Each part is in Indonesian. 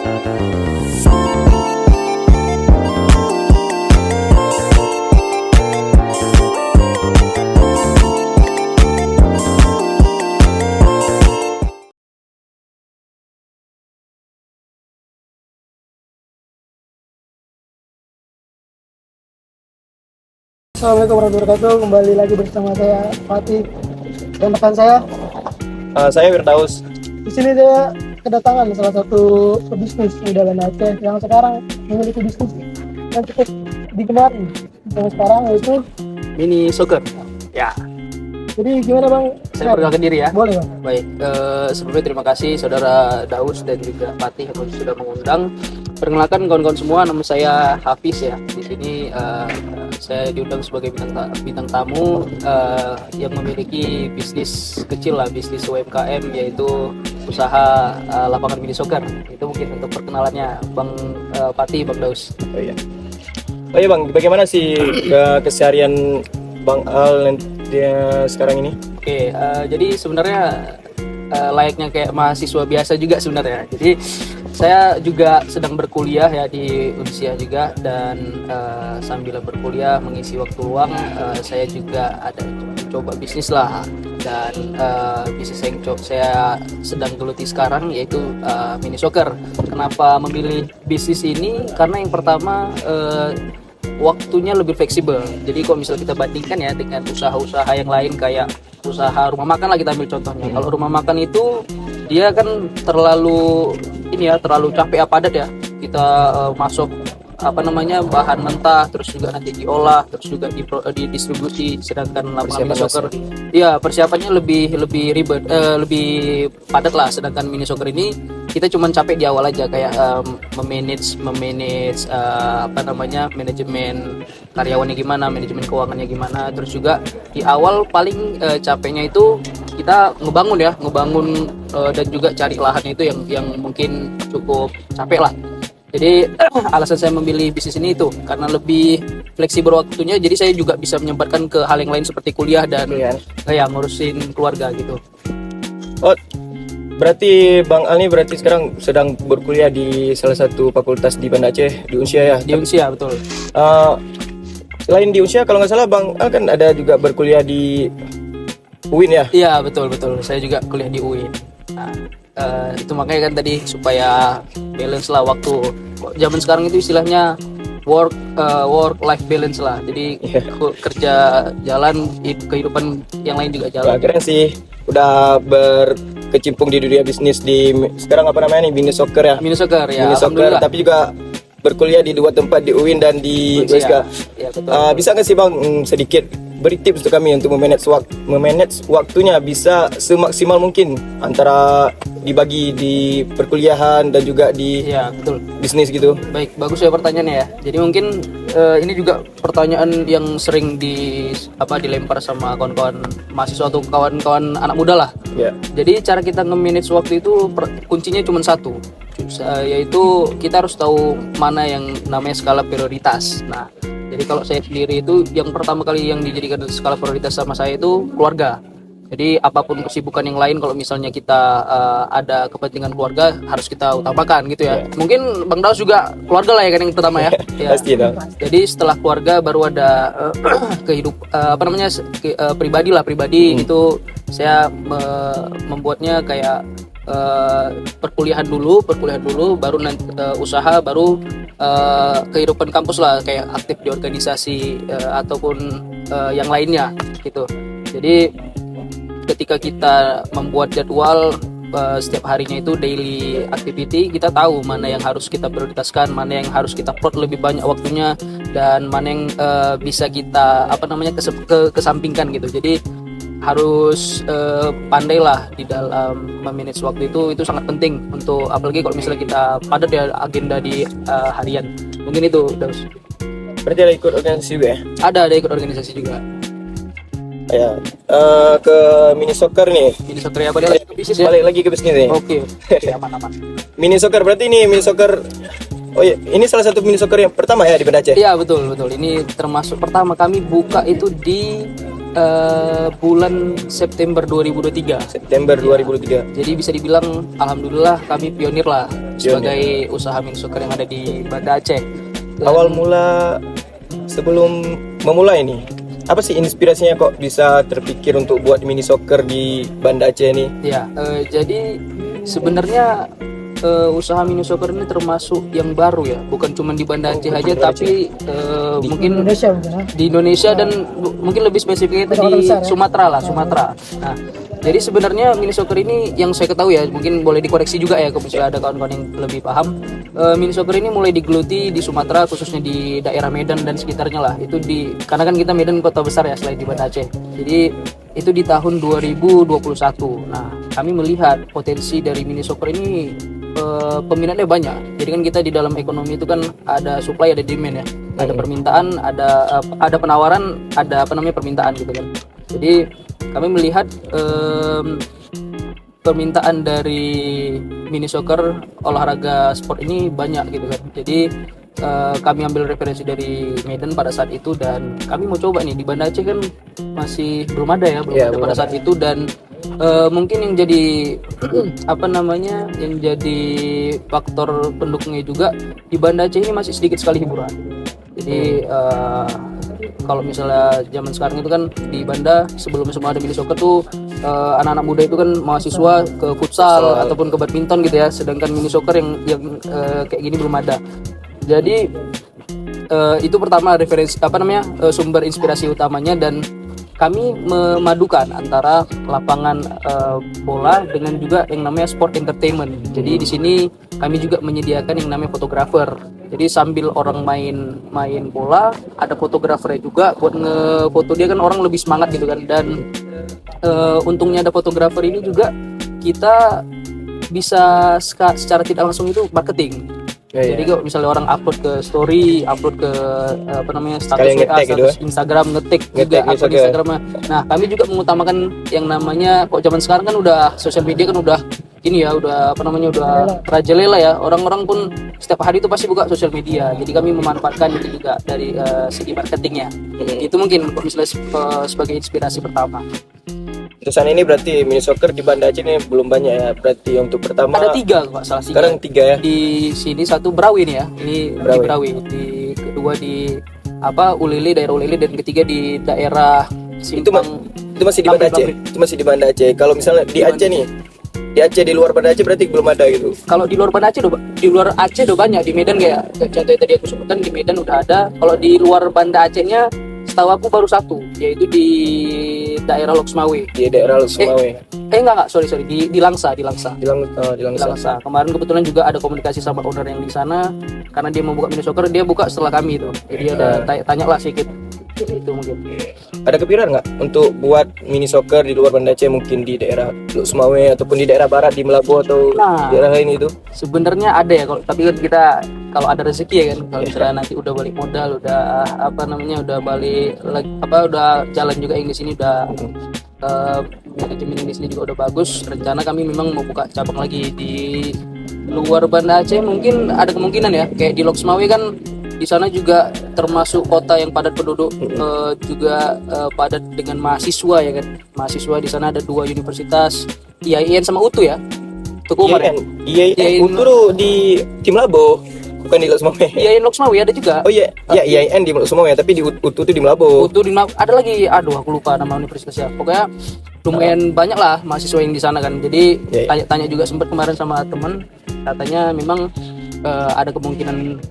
Assalamualaikum warahmatullahi wabarakatuh. Kembali lagi bersama saya Fatih dan rekan Saya Firdaus. di sini saya kedatangan salah satu pebisnis muda Banda Aceh yang sekarang memiliki bisnis yang cukup digemari yang sekarang, yaitu Mini soccer. Ya, jadi gimana Bang? saya perkenalkan diri ya. Boleh Bang. Baik, sebelumnya terima kasih saudara Daus dan juga Fatih yang sudah mengundang. Perkenalkan kawan-kawan semua, nama saya Hafiz ya. Di sini saya diundang sebagai bintang tamu yang memiliki bisnis kecil lah, bisnis UMKM, yaitu usaha lapangan mini soccer. Itu mungkin untuk perkenalannya Bang Fatih, Bang Daus. Oh iya Bang, bagaimana sih keseharian Bang Al sekarang ini? Oke, jadi sebenarnya layaknya kayak mahasiswa biasa juga sebenarnya. Jadi saya juga sedang berkuliah ya di Unsia juga, dan sambil berkuliah mengisi waktu luang saya juga ada coba bisnis lah, dan bisnis yang saya sedang geluti sekarang yaitu mini soccer. Kenapa memilih bisnis ini? Karena yang pertama waktunya lebih fleksibel. Jadi kalau misalnya kita bandingkan ya dengan usaha-usaha yang lain kayak usaha rumah makan lah, kita ambil contohnya. Kalau rumah makan itu dia kan terlalu capek padat ya. Kita masuk bahan mentah, terus juga nanti diolah, terus juga didistribusi. Sedangkan lapangan mini soccer ya persiapannya lebih ribet, lebih padat lah. Sedangkan mini soccer ini kita cuma capek di awal aja, kayak memanage manajemen karyawannya gimana, manajemen keuangannya gimana. Terus juga di awal paling capeknya itu kita ngebangun dan juga cari lahannya itu yang mungkin cukup capek lah. Jadi alasan saya memilih bisnis ini itu karena lebih fleksibel waktunya, jadi saya juga bisa menyempatkan ke hal yang lain seperti kuliah dan kayak ngurusin keluarga gitu. Oh, berarti Bang Al ini berarti sekarang sedang berkuliah di salah satu fakultas di Banda Aceh, di Unsia ya? Di Unsia, betul. Selain di Unsia, kalau nggak salah Bang Al kan ada juga berkuliah di UIN ya? Iya, betul. Saya juga kuliah di UIN. Nah, itu makanya kan tadi supaya balance lah waktu. Zaman sekarang itu istilahnya work life balance lah. Jadi kerja jalan, kehidupan yang lain juga jalan. Wah, keren sih. Udah berkecimpung di dunia bisnis di sekarang mini soccer ya? Mini soccer ya. Mini soccer, tapi juga berkuliah di dua tempat, di UIN dan di USK. Ya, betul. Bisa nggak sih Bang sedikit beri tips untuk kami untuk memanage waktunya bisa semaksimal mungkin antara dibagi di perkuliahan dan juga di bisnis gitu. Baik, bagus ya pertanyaannya ya. Jadi mungkin ini juga pertanyaan yang sering dilempar sama kawan-kawan mahasiswa atau kawan-kawan anak muda lah. Yeah. Jadi cara kita nge-manage waktu itu kuncinya cuma satu, yaitu kita harus tahu mana yang namanya skala prioritas. Nah, jadi kalau saya sendiri itu yang pertama kali yang dijadikan skala prioritas sama saya itu keluarga. Jadi apapun kesibukan yang lain, kalau misalnya kita ada kepentingan keluarga harus kita utamakan gitu ya. Mungkin Bang Daus juga keluarga lah ya kan yang pertama ya. Pasti dong. Jadi setelah keluarga baru ada pribadi gitu. Saya membuatnya kayak perkuliahan dulu, baru nanti usaha, baru kehidupan kampus lah, kayak aktif di organisasi ataupun yang lainnya gitu. Jadi ketika kita membuat jadwal setiap harinya itu daily activity, kita tahu mana yang harus kita prioritaskan, mana yang harus kita plot lebih banyak waktunya, dan mana yang bisa kita kesampingkan gitu. Jadi harus pandailah di dalam memanage waktu itu sangat penting untuk, apalagi kalau misalnya kita padat ya agenda di harian. Mungkin itu Daus. Berarti ada ikut organisasi juga ya? Ada ikut organisasi juga. Ya, ke mini soccer nih. Mini soccer ya, balik lagi ke bisnis ya. Balik lagi ke bisnis nih. Oke, aman. Mini soccer berarti ini mini soccer. Oh iya, ini salah satu mini soccer yang pertama ya di Banda Aceh? Iya, betul. Ini termasuk pertama kami buka itu di bulan September 2023. September 2023. Jadi bisa dibilang alhamdulillah kami pionir lah sebagai usaha mini soccer yang ada di Banda Aceh. Awal mula sebelum memulai nih, apa sih inspirasinya kok bisa terpikir untuk buat mini soccer di Banda Aceh ini? Ya, jadi sebenarnya usaha mini soccer ini termasuk yang baru ya, bukan cuma di Banda Aceh aja, tapi mungkin Indonesia mungkin ya. di Indonesia dan mungkin lebih spesifiknya itu di Sumatera lah, Sumatera. Nah, jadi sebenarnya mini soccer ini yang saya ketahui ya, mungkin boleh dikoreksi juga ya kalau misalnya ada kawan-kawan yang lebih paham. Mini soccer ini mulai digeluti di Sumatera, khususnya di daerah Medan dan sekitarnya lah. Itu karena kan kita Medan kota besar ya selain di Banda Aceh. Jadi itu di tahun 2021. Nah, kami melihat potensi dari mini soccer ini, peminatnya banyak. Jadi kan kita di dalam ekonomi itu kan ada supply, ada demand ya. Ada permintaan, ada penawaran, ada permintaan gitu kan. Jadi kami melihat permintaan dari mini soccer, olahraga sport ini banyak gitu kan. Jadi kami ambil referensi dari Medan pada saat itu, dan kami mau coba nih di Banda Aceh kan masih belum ada ya, belum ada pada saat itu. Dan mungkin yang jadi yang jadi faktor pendukungnya juga, di Banda Aceh ini masih sedikit sekali hiburan. Jadi kalau misalnya zaman sekarang itu kan di Banda sebelum semua ada mini soccer tuh anak-anak muda itu kan mahasiswa ke futsal ataupun ke badminton gitu ya, sedangkan mini soccer yang kayak gini belum ada. Jadi itu pertama referensi sumber inspirasi utamanya, dan kami memadukan antara lapangan bola dengan juga yang namanya sport entertainment. Jadi di sini kami juga menyediakan yang namanya fotografer. Jadi sambil orang main bola, ada fotografernya juga buat ngefoto dia, kan orang lebih semangat gitu kan. Dan untungnya ada fotografer ini juga, kita bisa secara tidak langsung itu marketing. Jadi kalau misalnya orang upload ke story, upload ke status WA, status Instagram, ngetik juga upload di Instagram. Nah, kami juga mengutamakan yang namanya, kok zaman sekarang kan udah sosial media kan udah ini ya, udah udah merajalela ya. Orang-orang pun setiap hari itu pasti buka sosial media. Jadi kami memanfaatkan itu juga dari segi marketingnya. Itu mungkin misalnya sebagai inspirasi pertama. Terusan ini berarti mini soccer di Banda Aceh ini belum banyak ya. Berarti untuk pertama ada 3 Pak, salah 3. Sekarang 3 ya. Di sini 1 Brawi nih ya. Ini Brawi. Di kedua di Ulili, daerah Ulili, dan ketiga di daerah Simpang. Itu masih di Banda Aceh. Itu masih di Banda Aceh. Kalau misalnya di Aceh nih, di Aceh, di luar Banda Aceh berarti belum ada gitu. Kalau di luar Banda Aceh di luar Aceh udah banyak. Di Medan kayak contohnya tadi aku sebutkan, di Medan udah ada. Kalau di luar Banda Acehnya setahu aku baru 1, yaitu di daerah Loksmawe. Di daerah Loksmawe. Enggak, sorry, di Langsa. Di Langsa. Kemarin kebetulan juga ada komunikasi sama owner yang di sana, karena dia mau buka mini soccer, dia buka setelah kami itu. Jadi ada tanya lah sedikit. Itu mungkin. Ada kepikiran nggak untuk buat mini soccer di luar Banda Aceh, mungkin di daerah Loksmawe ataupun di daerah barat di Melabo atau daerah lain itu? Sebenarnya ada ya, tapi kan kita kalau ada rezeki ya kan, kalau misalnya nanti udah balik modal, udah udah balik udah jalan juga yang di sini, udah manajemen di sini juga udah bagus. Rencana kami memang mau buka cabang lagi di luar Banda Aceh, mungkin ada kemungkinan ya, kayak di Loksmawe kan. Di sana juga termasuk kota yang padat penduduk, juga padat dengan mahasiswa ya kan. Mahasiswa di sana ada 2 universitas, IAIN sama UTU ya. Tuku Umar ya. IAIN UTU di Melabo, bukan di Loksmawe. IAIN Loksmawe ada juga. Oh iya, IAIN di Loksmawe, tapi di UTU itu di Melabo. UTU di Melabo. Ada lagi, aku lupa nama universitasnya. Pokoknya lumayan banyak lah mahasiswa yang di sana kan. Jadi tanya-tanya juga sempat kemarin sama teman, katanya memang ada kemungkinan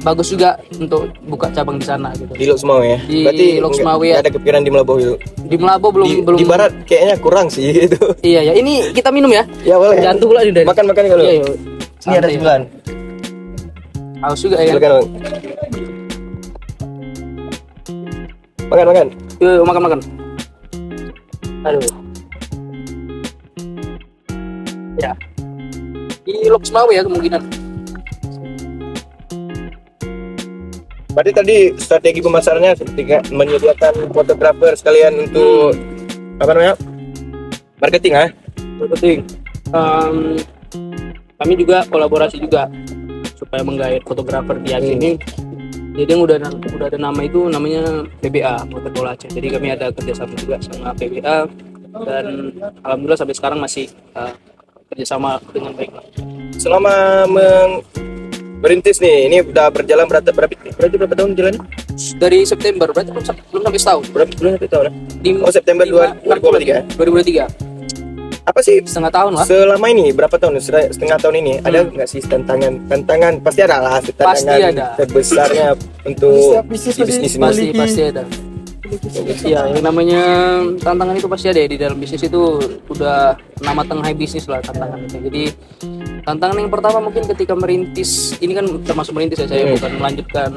bagus juga untuk buka cabang di sana gitu. Di Loksmawe ya. Berarti Loksmawe ya. Ada kepikiran di Melabo itu. Di Melabo belum. Di barat kayaknya kurang sih itu. Iya ya. Ini kita minum ya. Ya boleh. Jantung pula dari. Makan kalau. Iya. Ini ada 9. Haus juga ya. Silakan. Makan. Yuk, makan. Aduh. Ya. Di Loksmawe ya kemungkinan. Berarti tadi strategi pemasarannya seperti menyediakan fotografer sekalian untuk marketing ya? Marketing. Kami juga kolaborasi juga supaya menggait fotografer di sini. Jadi yang udah ada nama itu namanya PBA, Motor Bola Aceh. Jadi kami ada kerjasama juga sama PBA dan alhamdulillah sampai sekarang masih kerjasama dengan baik. Selama merintis nih, ini udah berjalan berarti berapa tahun jalan? Dari September, berarti belum sampai setahun. Belum sampai tahun? Oh, September 2023. 2023. Apa sih Setengah tahun lah. selama ini, berapa tahun, setengah tahun ini ada nggak sih tantangan pasti ada lah, tantangan Pasti ada. terbesarnya untuk Setiap bisnis di bisnis ini. Pasti ada. Iya, yang namanya tantangan itu pasti ada ya di dalam bisnis itu, udah nama tengah bisnis lah tantangan itu. Jadi tantangan yang pertama mungkin ketika merintis, ini kan termasuk merintis ya, saya bukan melanjutkan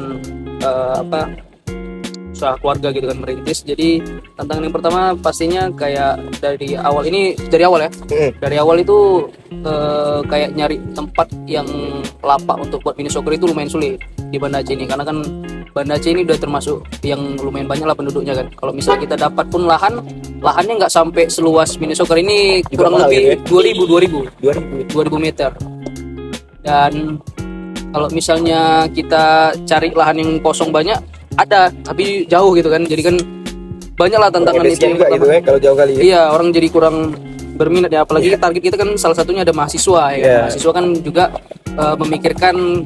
usaha keluarga gitu kan, merintis. Jadi tantangan yang pertama pastinya kayak dari awal ya. Dari awal itu kayak nyari tempat yang lapak untuk buat mini soccer itu lumayan sulit di Banda Aceh ini, karena kan Banda Aceh ini udah termasuk yang lumayan banyak lah penduduknya kan. Kalau misalnya kita dapat pun lahannya nggak sampai seluas mini soccer ini, kurang lebih gitu ya? 2000 meter. Dan kalau misalnya kita cari lahan yang kosong banyak, ada tapi jauh gitu kan. Jadi kan banyak lah tantangan itu juga gitu ya, kalau jauh kali ya. Iya, orang jadi kurang berminat ya, apalagi target kita kan salah satunya ada mahasiswa ya. Mahasiswa kan juga memikirkan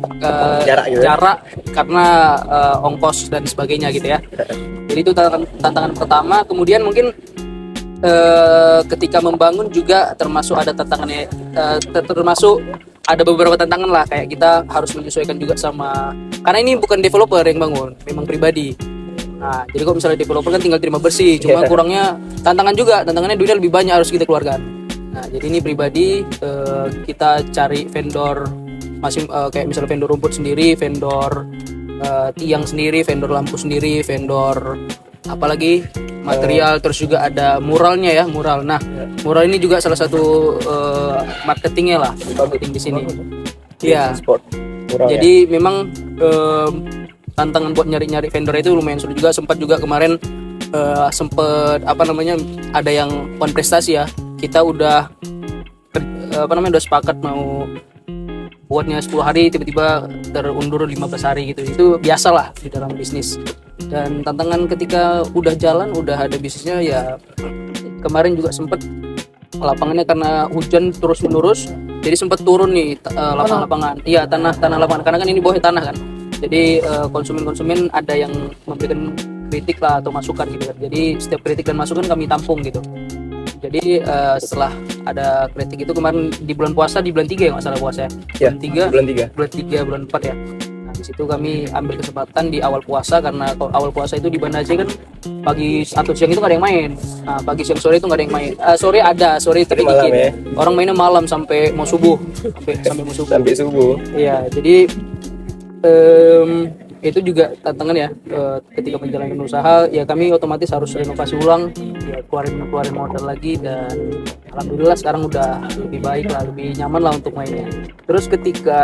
jarak karena ongkos dan sebagainya gitu ya. Jadi itu tantangan pertama. Kemudian mungkin ketika membangun juga termasuk ada tantangannya, termasuk ada beberapa tantangan lah, kayak kita harus menyesuaikan juga sama, karena ini bukan developer yang bangun, memang pribadi. Nah, jadi kalau misalnya developer kan tinggal terima bersih, cuma kurangnya tantangannya duitnya lebih banyak harus kita keluarkan. Nah, jadi ini pribadi kita cari vendor kayak misalnya vendor rumput sendiri, vendor tiang sendiri, vendor lampu sendiri, vendor apalagi material, terus juga ada muralnya ya, mural. Nah, mural ini juga salah satu marketingnya lah, marketing di sini. Iya. Jadi memang tantangan buat nyari vendor itu lumayan sulit juga. Sempat juga kemarin ada yang on prestasi ya. Kita udah udah sepakat mau buatnya 10 hari, tiba-tiba terundur 15 hari gitu. Itu biasalah di dalam bisnis. Dan tantangan ketika udah jalan, udah ada bisnisnya ya, kemarin juga sempet lapangannya karena hujan terus menerus, jadi sempat turun nih lapangan. Iya, tanah lapangan, karena kan ini bawah tanah kan. Jadi konsumen ada yang memberikan kritik lah atau masukan gitu kan. Jadi setiap kritik dan masukan kami tampung gitu. Jadi setelah ada kritik itu kemarin di bulan puasa, di bulan 3 ya nggak salah puasa ya. Bulan 3, bulan 4 ya. Nah, di situ kami ambil kesempatan di awal puasa, karena awal puasa itu di Banda Aceh kan pagi atau siang itu nggak ada yang main. Nah, pagi siang sore itu nggak ada yang main. Sore tapi dikit. Ya? Orang mainnya malam sampai mau subuh, sampai mau subuh. Sampai subuh. Iya, jadi itu juga tantangan ya, ketika menjalankan usaha ya kami otomatis harus renovasi ulang ya, keluarin modal lagi, dan alhamdulillah sekarang udah lebih baik lah, lebih nyaman lah untuk mainnya. Terus ketika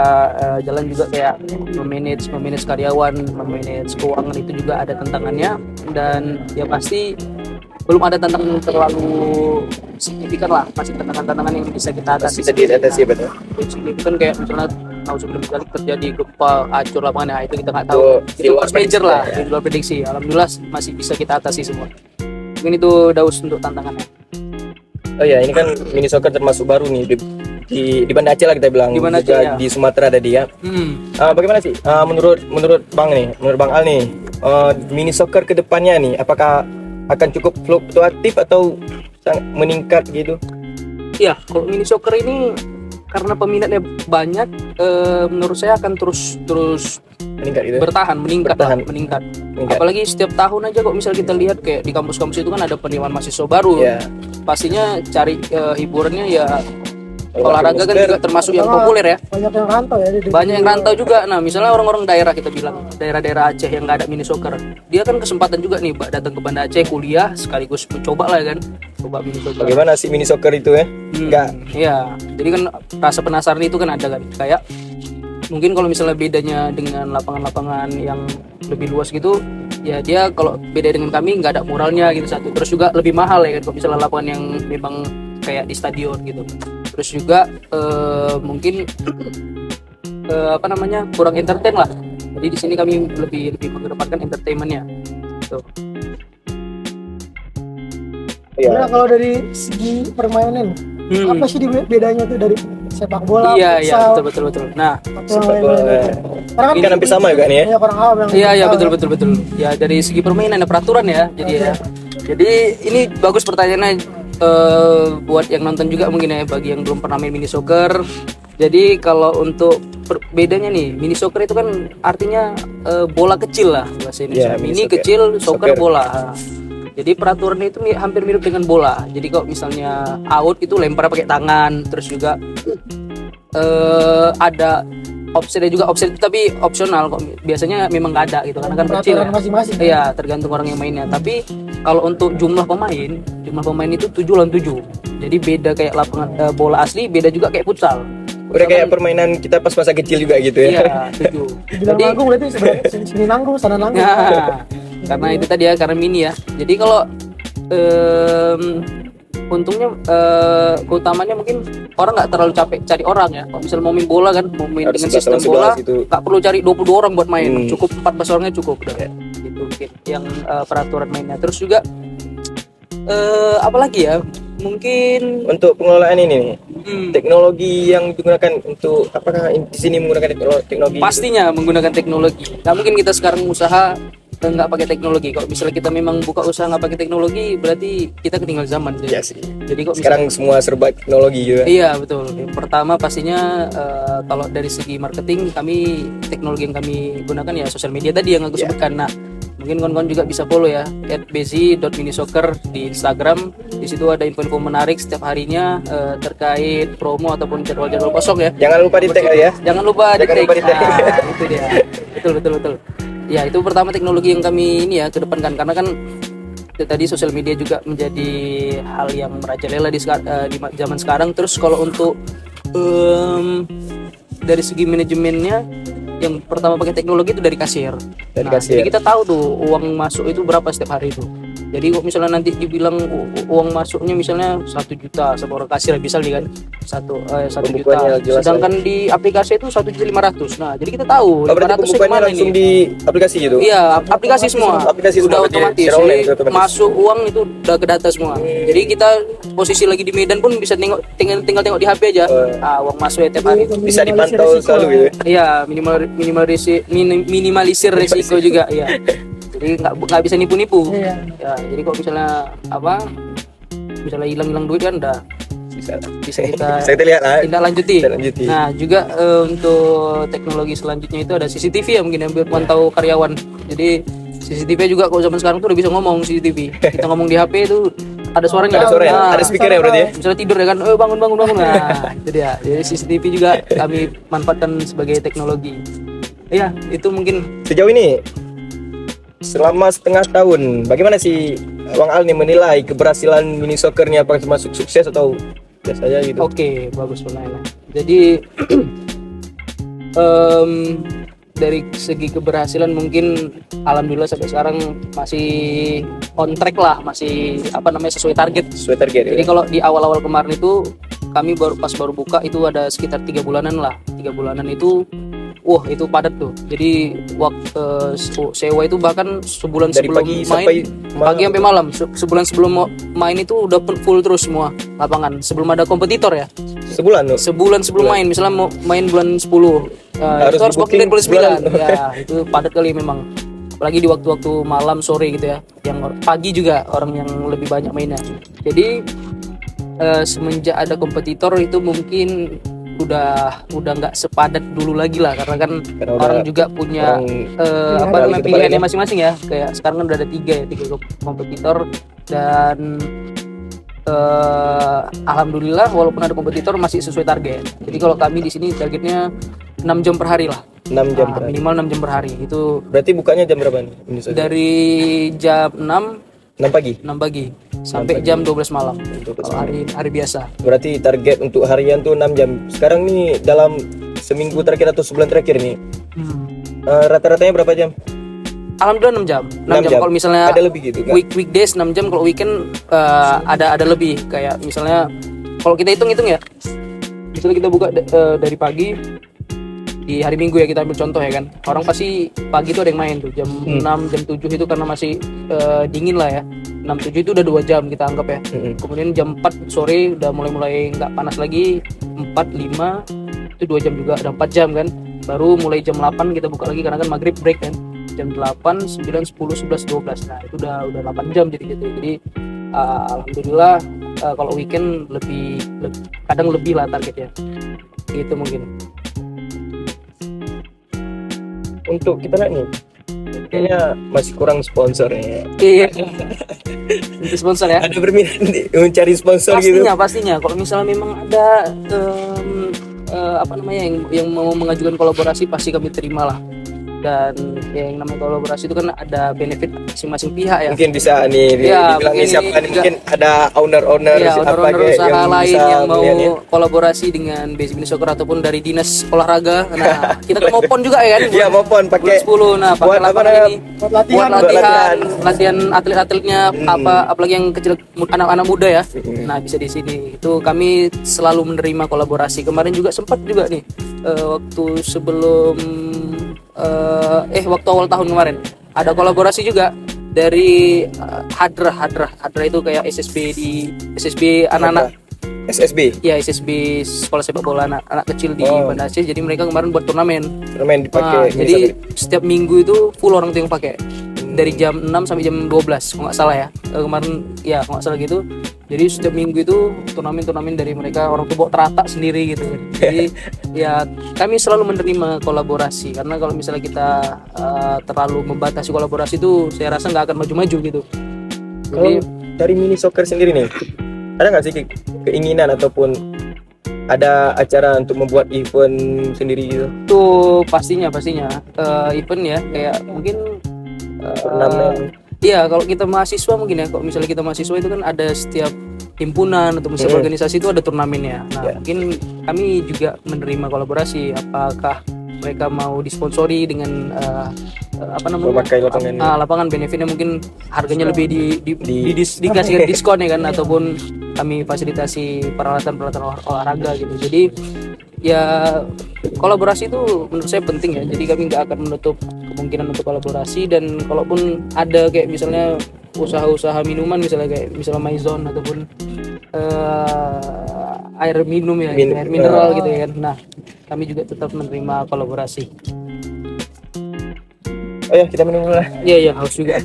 jalan juga kayak memanage karyawan, memanage keuangan, itu juga ada tantangannya, dan ya pasti belum ada tantangan terlalu signifikan lah, masih tantangan-tantangan yang bisa kita atasi. Bisa diatasi, betul. Signifikan kayak misalnya sebelum terjadi gempa acur lapangan, nah itu kita nggak tahu, itu force major lah, di luar prediksi. Alhamdulillah masih bisa kita atasi semua. Mungkin itu Daus untuk tantangannya. Oh ya, ini kan mini soccer termasuk baru nih di Banda Aceh lah kita bilang. Di Banda Aceh, ya. Di Sumatera ada dia. Bagaimana sih menurut Bang Al nih, mini soccer kedepannya nih, apakah akan cukup fluktuatif atau meningkat gitu? Iya, kalau mini soccer ini karena peminatnya banyak, menurut saya akan terus meningkat gitu. Meningkat. Apalagi setiap tahun aja kok misal kita lihat kayak di kampus-kampus itu kan ada penerimaan mahasiswa baru. Pastinya cari hiburannya ya olahraga kan juga termasuk yang populer ya. Banyak yang rantau ya. Banyak yang rantau juga. Nah, misalnya orang-orang daerah, kita bilang daerah-daerah Aceh yang nggak ada mini soccer, dia kan kesempatan juga nih datang ke Banda Aceh kuliah sekaligus mencoba lah kan, coba mini soccer. Bagaimana sih mini soccer itu ya? Iya, jadi kan rasa penasaran itu kan ada kan, kayak mungkin kalau misalnya bedanya dengan lapangan-lapangan yang lebih luas gitu ya, dia kalau beda dengan kami nggak ada muralnya gitu satu, terus juga lebih mahal ya kan kalau misalnya lapangan yang memang kayak di stadion gitu. Terus juga mungkin kurang entertain lah Jadi di sini kami lebih mengedepankan entertainmentnya. Tuh. Nah, kalau dari segi permainan, apa sih bedanya tuh dari sepak bola? Iya, futsal, betul. Nah, sepak bola karena kan hampir sama juga nih ya. Iya, kurang paham yang iya futsal. betul. Ya dari segi permainan ada peraturan ya. Jadi ya. Jadi ini bagus pertanyaannya buat yang nonton juga mungkin ya, bagi yang belum pernah main mini soccer. Jadi kalau untuk bedanya nih, mini soccer itu kan artinya bola kecil lah bahasa Indonesia. Yeah, mini soccer. kecil, soccer bola. Jadi peraturannya itu hampir mirip dengan bola. Jadi kalau misalnya out itu lempar pakai tangan, terus juga ada offside juga, offside tapi opsional kok, biasanya memang nggak ada gitu karena kan kecil ya. Peraturan masing-masing. Iya, tergantung orang yang mainnya. Tapi kalau untuk jumlah pemain itu 7 lawan 7. Jadi beda kayak lapangan bola asli, beda juga kayak futsal. Udah kayak permainan kita pas masa kecil juga gitu ya. Iya, 7. Dibilang nanggung berarti sebenarnya sini nanggung, sana nanggung. Nah, karena itu tadi ya, karena mini ya. Jadi kalau untungnya keutamanya mungkin orang nggak terlalu capek cari orang ya. Kalau misalnya mau main bola kan, mau main Harus dengan 11 sistem lawan bola, 11 gitu. nggak perlu cari 22 orang buat main, cukup 14 orangnya cukup udah. Itu mungkin yang peraturan mainnya. Terus juga apa lagi ya? Mungkin Untuk pengelolaan ini nih, teknologi yang digunakan untuk apakah di sini menggunakan teknologi? pastinya menggunakan teknologi. Nggak mungkin kita sekarang usaha nggak pakai teknologi. Kalau misalnya kita memang buka usaha nggak pakai teknologi, berarti kita ketinggal zaman. Iya sih. Jadi kok Sekarang semua serba teknologi juga. Iya betul. Yang pertama pastinya kalau dari segi marketing, kami teknologi yang kami gunakan ya sosial media tadi yang aku sebutkan. Nah, mungkin kawan-kawan juga bisa follow ya @bezi.minisoccer di Instagram. Di situ ada info-info menarik setiap harinya terkait promo ataupun jadwal-jadwal kosong ya. Jangan lupa di tag ya. Jangan lupa di Jangan lupa di tag. tag. Itu dia. Betul. Ya itu pertama teknologi yang kami ini ya kedepankan, karena kan itu tadi sosial media juga menjadi hal yang merajalela di zaman sekarang. Terus kalau untuk dari segi manajemennya, yang pertama pakai teknologi itu dari kasir. Dari kasir. Jadi kita tahu tuh uang masuk itu berapa setiap hari itu. Jadi kok misalnya nanti dibilang uang masuknya misalnya 1 juta sama orang kasir, bisa nih kan 1 juta. Jelas Sedangkan di aplikasi itu 1.500.000. Nah, jadi kita tahu Berarti 500 pembukuannya kemana langsung ini. di aplikasi gitu? Iya, aplikasi semua. Aplikasi udah semua, berarti otomatis. secara online, Jadi otomatis. masuk uang itu udah ke data semua. Jadi kita posisi lagi di Medan pun bisa tinggal tengok di HP aja. Uang masuk tiap hari. Bisa dipantau selalu gitu. Iya, minimalisir risiko juga, iya. Jadi nggak bisa nipu-nipu. Iya. Ya, jadi kok misalnya misalnya hilang duit kan udah bisa kita Saya lihat lah. tindak lanjuti. Lanjuti. Nah, juga untuk teknologi selanjutnya itu ada CCTV ya, mungkin yang buat pantau karyawan. Jadi CCTV juga kalau zaman sekarang tuh udah bisa ngomong CCTV. Kita ngomong di HP itu ada suaranya. Ada suaranya, Nah, ada speaker ya berarti ya? misalnya tidur ya kan, bangun. Nah, itu dia. Jadi CCTV juga kami manfaatkan sebagai teknologi. Iya, itu mungkin Sejauh ini selama setengah tahun, bagaimana sih Bang Al nih menilai keberhasilan mini soccer ini, apakah termasuk sukses atau biasa aja gitu? Oke, bagus pertanyaan. Jadi dari segi keberhasilan mungkin alhamdulillah sampai sekarang masih on track lah, masih sesuai target. Sesuai target Jadi ya? kalau di awal-awal kemarin itu kami baru buka itu ada sekitar 3 bulanan lah. 3 bulanan itu itu padat tuh. Jadi waktu sewa itu bahkan sebulan Dari sebelum pagi main, sampai malam. pagi sampai malam. Sebulan sebelum main itu udah full terus semua lapangan. Sebelum ada kompetitor ya. Sebulan tuh? Sebulan sebelum main, misalnya mau main bulan 10, Harus itu harus booking dari bulan di-booking 9. Ya, itu padat kali memang. Apalagi di waktu-waktu malam sore gitu ya. Yang pagi juga orang yang lebih banyak mainnya. Jadi semenjak ada kompetitor itu mungkin udah nggak sepadat dulu lagi lah, karena kan orang juga punya pilihannya masing-masing ya. Kayak sekarang kan udah ada 3 kompetitor, dan alhamdulillah walaupun ada kompetitor masih sesuai target. Jadi kalau kami di sini targetnya 6 jam per hari lah. 6 jam per hari. Minimal 6 jam per hari. Itu Berarti bukanya jam berapa nih? Ini saja. dari jam 6 pagi. sampai jam 12 malam. Kalau hari biasa. Berarti target untuk harian tuh 6 jam. Sekarang nih dalam seminggu terakhir atau sebulan terakhir nih, rata-ratanya berapa jam? Alhamdulillah 6 jam. 6 jam. Kalau misalnya ada lebih gitu kan? weekdays 6 jam, kalau weekend ada lebih. Kayak misalnya kalau kita hitung ya. Misalnya kita buka dari pagi di hari Minggu ya, kita ambil contoh ya kan, orang pasti pagi itu ada yang main tuh jam 6 jam 7 itu karena masih dingin lah ya. 6-7 itu udah 2 jam kita anggap ya. Kemudian jam 4 sore udah mulai nggak panas lagi, 4-5 itu 2 jam juga, ada 4 jam kan. Baru mulai jam 8 kita buka lagi karena kan maghrib break kan. Jam 8, 9, 10, 11, 12. Nah itu udah 8 jam jadi gitu. Jadi alhamdulillah kalau weekend lebih kadang lebih lah targetnya. Gitu mungkin. Untuk kita lihat nih, kayaknya masih kurang sponsornya. Iya. Untuk sponsor ya. Ada berminat nih mencari sponsor gitu. Pastinya. Kalau misalnya memang ada apa namanya yang mau mengajukan kolaborasi, pasti kami terima lah. Dan yang namanya kolaborasi itu kan ada benefit masing-masing pihak ya. Mungkin bisa nih dibilangin siapa nih, mungkin ada owner ya, siapa owner usaha yang lain bisa yang mau melihatnya. kolaborasi dengan Basic Mini Soccer ataupun dari dinas olahraga. Nah, kita kan mau pon juga ya kan. Iya, mau pon pakai 10. Nah, pakai buat apa lapangan namanya? ini Buat latihan. latihan atlet-atletnya apalagi yang kecil, anak-anak muda ya. Nah, bisa di sini. Itu kami selalu menerima kolaborasi. Kemarin juga sempat juga nih waktu sebelum waktu awal tahun kemarin ada kolaborasi juga dari Hadra itu kayak SSB anak-anak SSB. ya, SSB sekolah sepak bola anak kecil di Banda Aceh. Jadi mereka kemarin buat turnamen dipakai. jadi setiap minggu itu full orang tuh yang pakai dari jam 6 sampai jam 12 kalau nggak salah ya. Kemarin ya kalau nggak salah gitu. Jadi setiap minggu itu turnamen dari mereka, orang tuh bawa teratak sendiri gitu. Jadi ya kami selalu menerima kolaborasi, karena kalau misalnya kita terlalu membatasi kolaborasi itu saya rasa nggak akan maju-maju gitu. Kalau dari Mini Soccer sendiri nih, ada nggak sih keinginan ataupun ada acara untuk membuat event sendiri gitu? Itu pastinya event ya, kayak mungkin turnamen. Iya, kalau kita mahasiswa mungkin ya, kalau misalnya kita mahasiswa itu kan ada setiap himpunan atau setiap organisasi itu ada turnamennya. Nah, mungkin kami juga menerima kolaborasi. Apakah mereka mau disponsori dengan memakai lapangan benefitnya, mungkin harganya lebih dikasih diskon ya kan, ataupun kami fasilitasi peralatan olahraga gitu. Jadi ya kolaborasi itu menurut saya penting ya. Jadi kami nggak akan menutup kemungkinan untuk kolaborasi, dan kalaupun ada kayak misalnya usaha-usaha minuman misalnya kayak misalnya Maison ataupun air minum ya, air mineral gitu ya kan. Nah, kami juga tetap menerima kolaborasi. Oh ya, kita minum dulu lah. Iya, haus juga.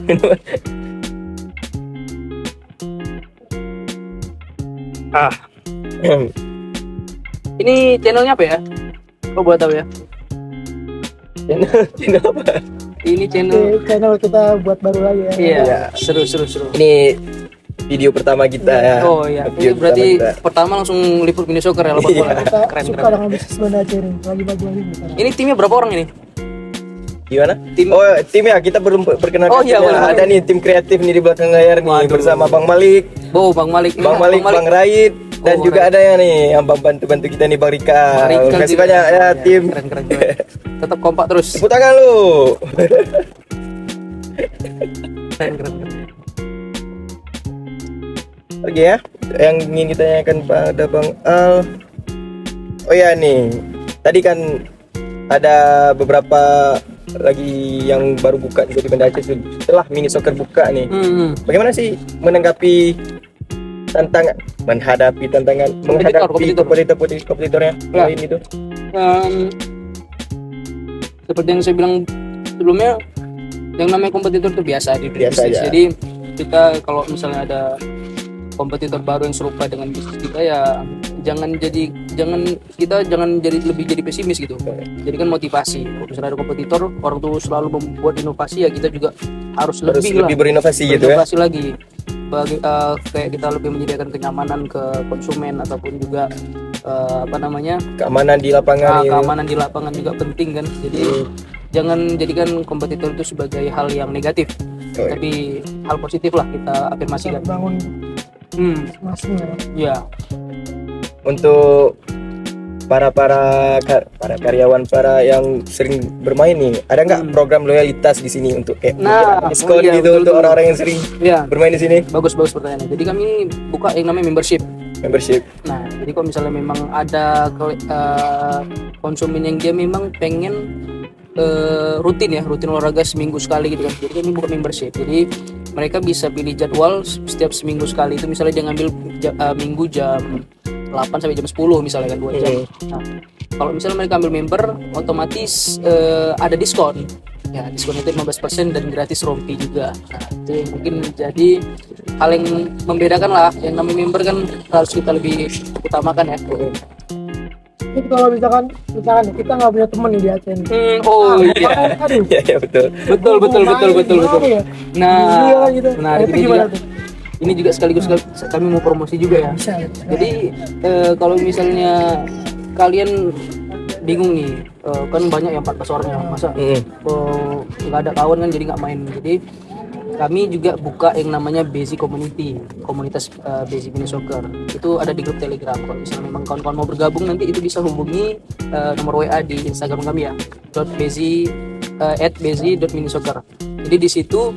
Ini channelnya apa ya? Kau buat tahu ya? Channel apa? Ini Channel kita buat baru lagi ya. Iya, seru. Ini video pertama kita ya. Oh iya, ini berarti pertama langsung liput Mini Soccer ya, lapangan bola. Kita Keren. suka dengan bisnis Banda Aceh ini, lagi maju-maju sekarang. Ini timnya berapa orang ini? Gimana? Tim ya, kita belum perkenalkan. Oh iya, timnya. Ada nih tim kreatif nih di belakang layar nih. Waduh. Bersama Bang Malik, Bang Malik, Bang Raid, dan juga ada yang nih yang bantu kita nih Bang Rika. Terima kasih banyak ya tim. Keren. Tetap kompak terus. Tepuk tangan lu. Keren. Oke ya, yang ingin kita tanyakan pada Bang Al. Oh ya nih, tadi kan ada beberapa lagi yang baru buka juga di Banda Aceh setelah Mini Soccer buka nih. Bagaimana sih menghadapi tantangan kompetitornya lain itu? Seperti yang saya bilang sebelumnya, yang namanya kompetitor itu biasa di bisnis. Jadi kita kalau misalnya ada kompetitor baru yang serupa dengan bisnis kita, ya jangan jadi pesimis gitu. Jadi kan motivasi. Kalau misalnya ada kompetitor, orang tuh selalu membuat inovasi, ya kita juga harus lebih berinovasi gitu ya. Berinovasi lagi. Kayak kita lebih menyediakan kenyamanan ke konsumen, ataupun juga keamanan di lapangan. Keamanan di lapangan juga penting kan. Jadi jangan jadikan kompetitor itu sebagai hal yang negatif, tapi hal positif lah kita afirmasikan. Bangun masnya. Ya. Untuk para karyawan yang sering bermain nih, ada nggak program loyalitas di sini untuk kayak diskon gitu untuk orang-orang yang sering bermain di sini? Bagus pertanyaannya. Jadi kami buka yang namanya membership. Membership. Nah, jadi kalau misalnya memang ada konsumen yang dia memang pengen rutin olahraga seminggu sekali gitu kan. Jadi kami buka membership. Jadi mereka bisa pilih jadwal setiap seminggu sekali. Itu misalnya dia ngambil minggu jam 8 sampai jam 10 misalnya kan 2 jam. Nah, kalau misalnya mereka ambil member, otomatis ada diskon. Ya, diskon itu 15% dan gratis rompi juga. Nah, itu yang mungkin jadi hal yang membedakan lah. Yang namanya member kan harus kita lebih utamakan ya. Jadi kalau misalkan kita nggak punya teman nih di Aceh nih. Oh iya. Aduh. Iya betul. Betul. Ya? Nah, Iya gitu. nah Itu ini gimana juga, tuh? ini juga sekaligus kami mau promosi juga ya. Bisa. Jadi kalau misalnya kalian bingung nih, kan banyak yang 14 orang yang masa nggak ada kawan kan jadi nggak main. Jadi kami juga buka yang namanya Basic Community, komunitas Basic Mini Soccer. Itu ada di grup Telegram. Kalau misalnya memang kawan-kawan mau bergabung, nanti itu bisa hubungi nomor WA di Instagram kami ya, @bezi.minisoccer. Jadi di situ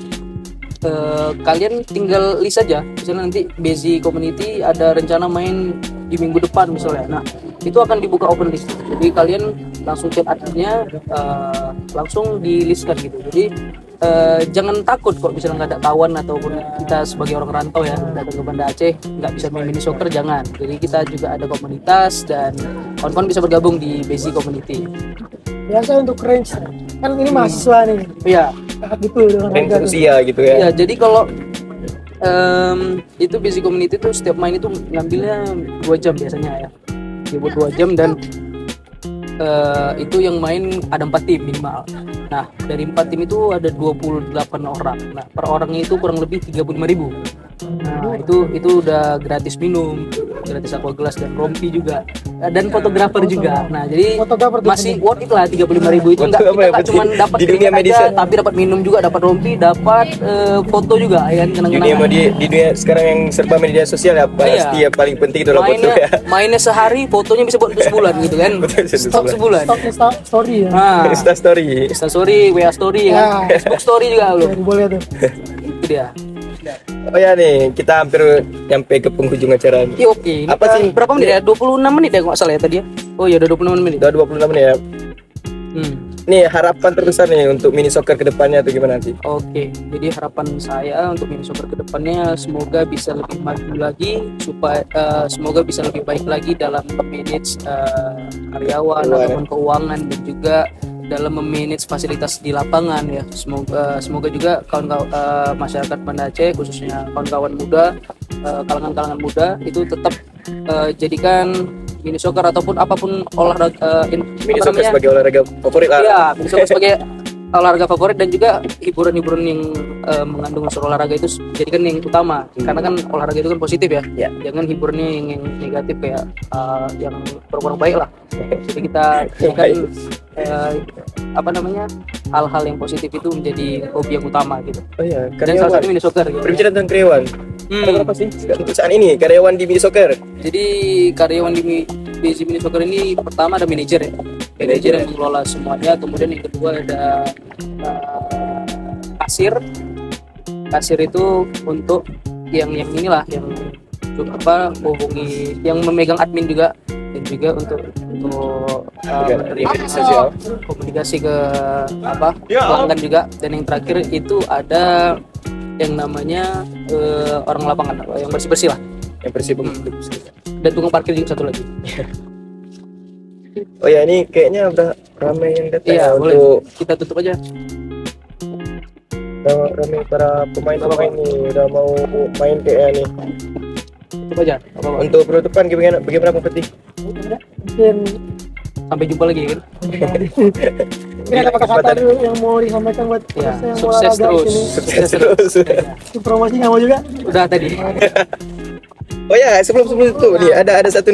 kalian tinggal list aja. Misalnya nanti Basic Community ada rencana main di minggu depan misalnya. Nah, itu akan dibuka open list. Jadi kalian langsung chat adminnya, langsung di listkan gitu. Jadi jangan takut kok misalnya nggak ada kawan ataupun kita sebagai orang rantau ya datang ke Banda Aceh nggak bisa main mini soccer, jangan. Jadi kita juga ada komunitas dan kawan-kawan bisa bergabung di Basic Community. Biasa untuk range kan ini mahasiswa nih. Iya. Gitu dengan Range harga tuh. usia gitu ya. Iya, jadi kalau itu Basic Community itu setiap main itu ngambilnya 2 jam biasanya ya. Dia buat 2 jam dan itu yang main ada 4 tim minimal. Nah, dari 4 tim itu ada 28 orang. Nah, per orangnya itu kurang lebih 35.000. Nah, itu udah gratis minum, gratis aqua gelas dan rompi juga. Dan fotografer juga. Nah, jadi Fotografer tuh masih worth it lah 35.000 itu. Enggak, kita nggak cuma dapat di dunia medis aja, tapi dapat minum juga, dapat rompi, dapat foto juga ya kan, kenang-kenangan. Di dunia sekarang yang serba media sosial ya pasti ya paling penting itu adalah foto ya. Mainnya sehari, fotonya bisa buat untuk sebulan gitu kan. Stok sebulan. Stock story ya. Nah, Insta story. Story, WA story kan, Ya. Facebook story juga loh. Boleh tuh. Itu dia. Oh ya nih, kita hampir nyampe ke penghujung acara nih. Iya, oke. Ini Apa sih? berapa menit ya? 26 menit ya kalau nggak salah ya tadi ya. Oh iya, udah 26 menit. Udah 26 menit ya. Nih harapan terbesar nih untuk mini soccer ke depannya tuh gimana nanti? Oke, jadi harapan saya untuk mini soccer ke depannya semoga bisa lebih maju lagi, supaya semoga bisa lebih baik lagi dalam manage karyawan ataupun keuangan dan juga dalam memanage fasilitas di lapangan ya. Semoga juga kawan-kawan masyarakat Banda Aceh khususnya kawan-kawan muda, kalangan-kalangan muda itu tetap jadikan mini soccer ataupun apapun olahraga Mini soccer sebagai olahraga favorit lah. ya, mini soccer sebagai olahraga favorit dan juga hiburan-hiburan yang mengandung unsur olahraga itu jadikan yang utama, karena kan olahraga itu kan positif ya. Jangan hiburannya yang negatif kayak yang kurang baik lah. Jadi kita jadikan hal-hal yang positif itu menjadi hobi yang utama gitu. Oh iya, Dan salah satu mini soccer gitu. Berbicara tentang karyawan. Ada berapa sih untuk saat ini karyawan di mini soccer? Jadi karyawan di Basic Mini Soccer ini pertama ada manajer ya. Manajer yang mengelola semuanya, kemudian yang kedua ada kasir. Kasir itu untuk yang inilah yang hubungi, yang memegang admin juga, dan juga untuk komunikasi ke pelanggan juga. Dan yang terakhir itu ada yang namanya orang lapangan, yang bersih-bersih lah. Yang bersih Dan tukang parkir juga satu lagi. Oh ya, ini kayaknya udah ramai yang datang Iya, boleh. untuk Kita tutup aja. udah ramai para pemain-pemain nih udah mau main kayaknya nih. Tutup aja. Apa-apa. Untuk penutupan bagaimana Bupati? Mungkin Sampai jumpa lagi kan. mungkin ada kata-kata dulu yang mau disampaikan buat Ya, yang sukses olahraga terus. di sini. Sukses terus. Promosi nggak mau juga? Udah tadi. Oh ya, sebelum itu nih ada satu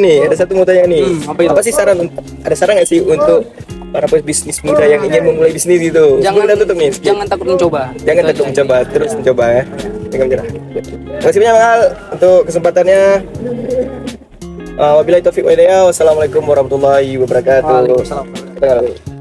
mau tanya nih. Apa itu? sih saran? Ada saran nggak sih untuk para bisnis muda yang ingin memulai bisnis gitu? Sebelum kita tutup nih. Jangan takut mencoba. Jangan Itu takut aja. mencoba, terus mencoba ya. Jangan menyerah. Terima kasih banyak Bang Al untuk kesempatannya. Wabillahi taufiq wal hidayah. Wassalamualaikum warahmatullahi wabarakatuh. Waalaikumsalam.